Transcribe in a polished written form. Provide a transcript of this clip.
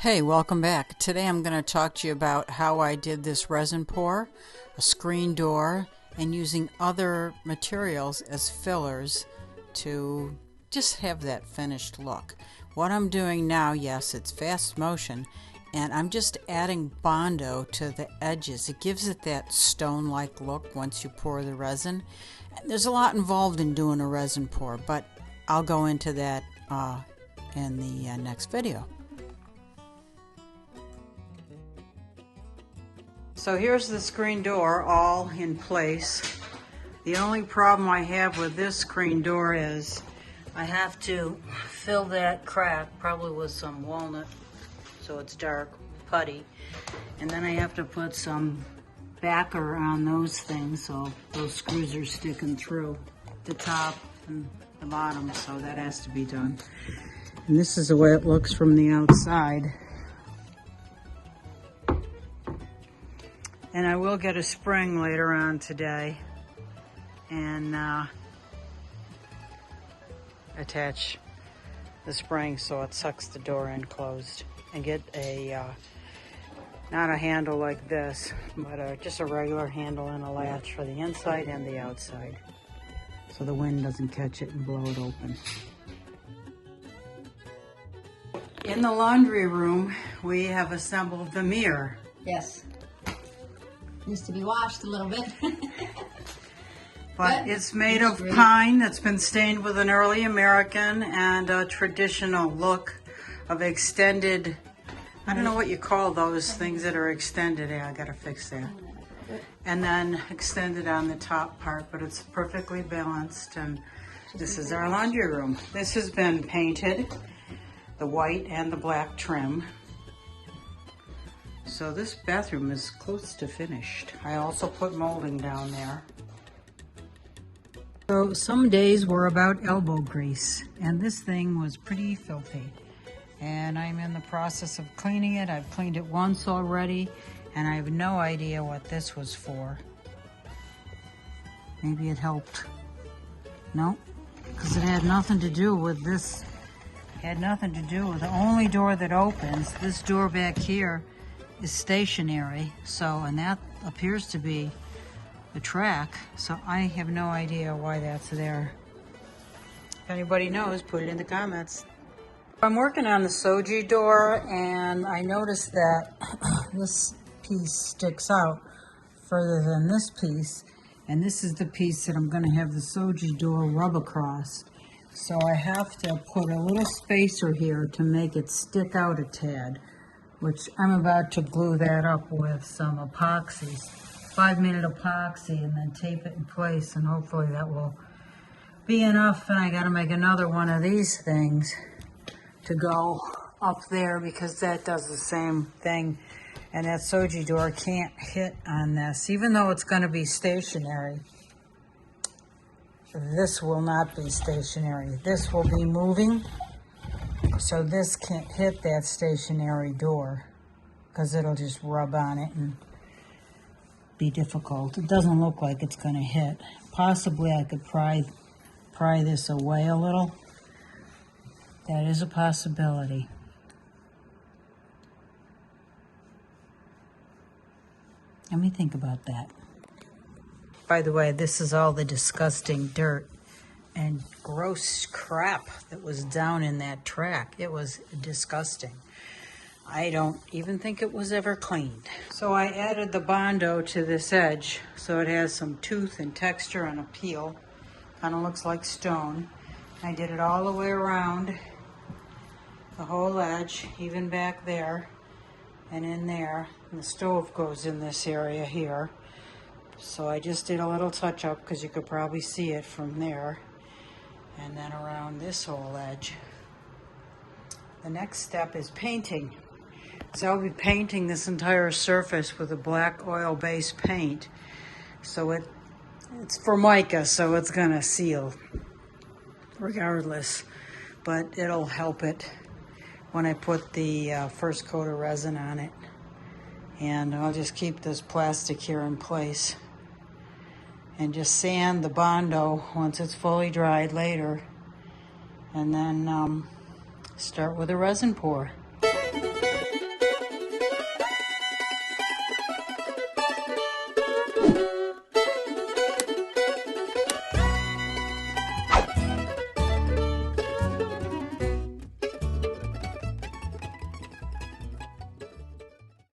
Hey, welcome back. Today I'm going to talk to you about how I did this resin pour, a screen door, and using other materials as fillers to just have that finished look. What I'm doing now, yes, it's fast motion, and I'm just adding Bondo to the edges. It gives it that stone-like look once you pour the resin. There's a lot involved in doing a resin pour, but I'll go into that in the next video. So here's the screen door all in place. The only problem I have with this screen door is I have to fill that crack, probably with some walnut, so it's dark, putty. And then I have to put some backer on those things so those screws are sticking through the top and the bottom, so that has to be done. And this is the way it looks from the outside. And I will get a spring later on today and attach the spring so it sucks the door in closed, and get a, not a handle like this, but just a regular handle and a latch for the inside and the outside, so the wind doesn't catch it and blow it open. In the laundry room, we have assembled the mirror. Yes. Needs to be washed a little bit. But it's made of pine that's been stained with an early American and a traditional look of extended, I don't know what you call those things that are extended. Yeah, I gotta fix that. And then extended on the top part, but it's perfectly balanced. And this is our laundry room. This has been painted, the white and the black trim. So this bathroom is close to finished. I also put molding down there. So some days were about elbow grease, and this thing was pretty filthy. And I'm in the process of cleaning it. I've cleaned it once already, and I have no idea what this was for. Maybe it helped. No, because it had nothing to do with this. It had nothing to do with the only door that opens. This door back here is stationary, so, and that appears to be the track, so I have no idea why that's there. If anybody knows, put it in the comments. I'm working on the shoji door, and I noticed that this piece sticks out further than this piece, and this is the piece that I'm going to have the shoji door rub across. So I have to put a little spacer here to make it stick out a tad, which I'm about to glue that up with some epoxy, 5-minute epoxy, and then tape it in place, and hopefully that will be enough. And I got to make another one of these things to go up there, because that does the same thing, and that shoji door can't hit on this. Even though it's going to be stationary, this will not be stationary. This will be moving. So this can't hit that stationary door, because it'll just rub on it and be difficult. It doesn't look like it's going to hit. Possibly I could pry this away a little. That is a possibility. Let me think about that. By the way, this is all the disgusting dirt and gross crap that was down in that track. It was disgusting. I don't even think it was ever cleaned. So I added the Bondo to this edge, so it has some tooth and texture and appeal. Kind of looks like stone. I did it all the way around the whole edge, even back there and in there. And the stove goes in this area here. So I just did a little touch up, because you could probably see it from there. And then around this whole edge. The next step is painting. So I'll be painting this entire surface with a black oil-based paint. So it's Formica, so it's gonna seal regardless. But it'll help it when I put the first coat of resin on it. And I'll just keep this plastic here in place and just sand the Bondo once it's fully dried later, and then start with a resin pour. it.